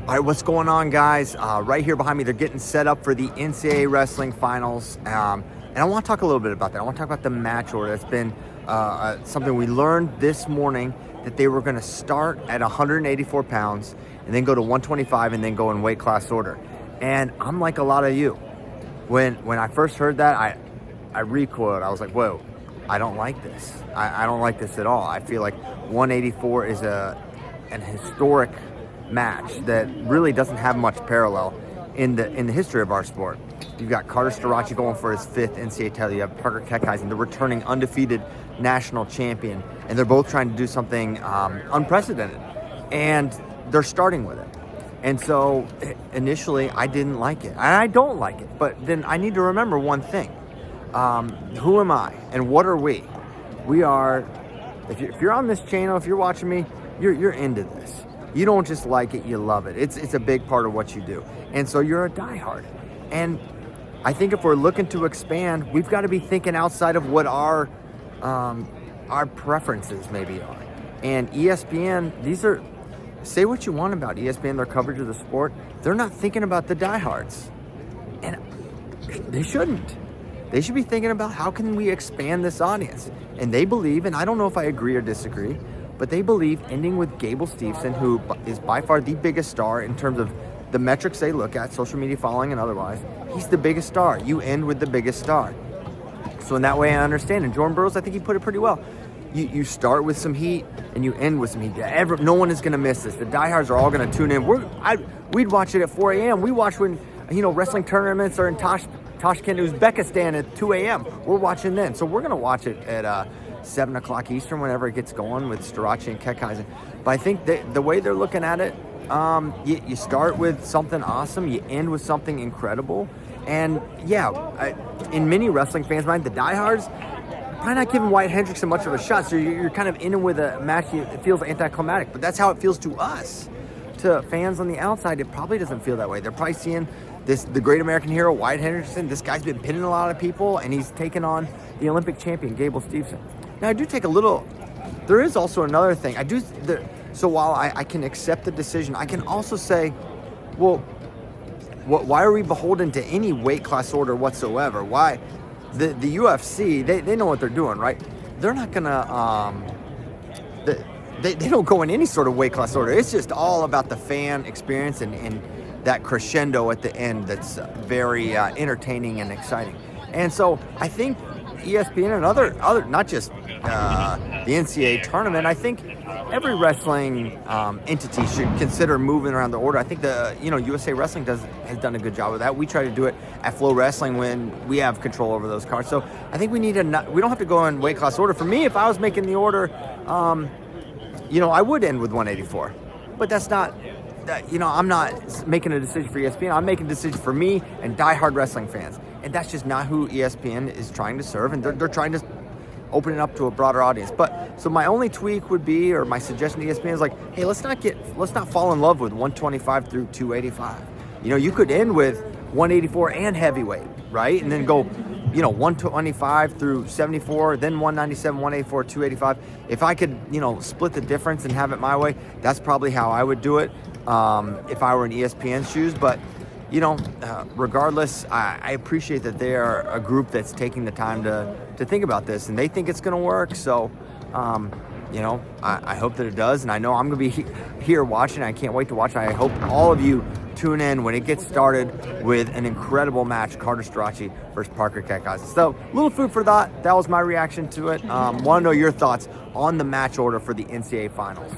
All right, what's going on, guys? Right here behind me, they're getting set up for the NCAA Wrestling Finals. And I want to talk a little bit about that. I want to talk about the match order. It's been something we learned this morning, that they were going to start at 184 pounds and then go to 125 and then go in weight class order. And I'm like a lot of you. When I first heard that, I recoiled. I was like, whoa, I don't like this. I don't like this at all. I feel like 184 is an historic match that really doesn't have much parallel in the history of our sport. You've got Carter Starocci going for his 5th NCAA title. You have Parker Keckeisen, the returning undefeated national champion, and they're both trying to do something unprecedented, and they're starting with it. And so initially I didn't like it, and I don't like it, but then I need to remember one thing. Who am I and what are we? We are, if you're on this channel, if you're watching me, you're into this. You don't just like it, you love it. It's a big part of what you do. And so you're a diehard. And I think if we're looking to expand, we've got to be thinking outside of what our preferences maybe are. And ESPN, say what you want about ESPN, their coverage of the sport, they're not thinking about the diehards. And they shouldn't. They should be thinking about how can we expand this audience. And they believe, and I don't know if I agree or disagree, but they believe ending with Gable Steveson, who is by far the biggest star in terms of the metrics they look at, social media following and otherwise. He's the biggest star. You end with the biggest star. So in that way, I understand. And Jordan Burroughs, I think he put it pretty well. You start with some heat and you end with some heat. No one is going to miss this. The diehards are all going to tune in. We'd watch it at 4 a.m. We watch when wrestling tournaments are in Tashkent, Uzbekistan at 2 a.m. We're watching then. So we're going to watch it at 7 o'clock Eastern whenever it gets going with Starocci and Keckeisen. But I think the way they're looking at it, you start with something awesome, you end with something incredible. And in many wrestling fans' mind, the diehards, probably not giving Wyatt Hendrickson much of a shot. So you're kind of in with a match that feels anticlimactic. But that's how it feels to us. To fans on the outside, it probably doesn't feel that way. They're probably seeing the great American hero, Wyatt Hendrickson. This guy's been pinning a lot of people, and he's taken on the Olympic champion, Gable Steveson. Now, I do take there is also another thing. So while I can accept the decision, I can also say, well, why are we beholden to any weight class order whatsoever? Why? The UFC, they know what they're doing, right? They're not going to, they don't go in any sort of weight class order. It's just all about the fan experience and that crescendo at the end that's very entertaining and exciting. And so I think ESPN and other not just the NCAA tournament, I think every wrestling entity should consider moving around the order. I think the USA Wrestling has done a good job of that. We try to do it at FloWrestling when we have control over those cards. So I think we don't have to go in weight class order. For me, if I was making the order, I would end with 184. But that's not, I'm not making a decision for ESPN. I'm making a decision for me and diehard wrestling fans. And that's just not who ESPN is trying to serve, and they're trying to open it up to a broader audience. But so my only tweak would be, or my suggestion to ESPN is like, hey, let's not fall in love with 125 through 285. You could end with 184 and heavyweight, right? And then go, 125 through 74, then 197, 184, 285. If I could, split the difference and have it my way, that's probably how I would do it if I were in ESPN's shoes. But regardless, I appreciate that they are a group that's taking the time to think about this, and they think it's going to work. So, I hope that it does, and I know I'm going to be here watching. I can't wait to watch. I hope all of you tune in when it gets started with an incredible match, Carter Starocci versus Parker Keckeisen. So, little food for thought. That was my reaction to it. Want to know your thoughts on the match order for the NCAA Finals.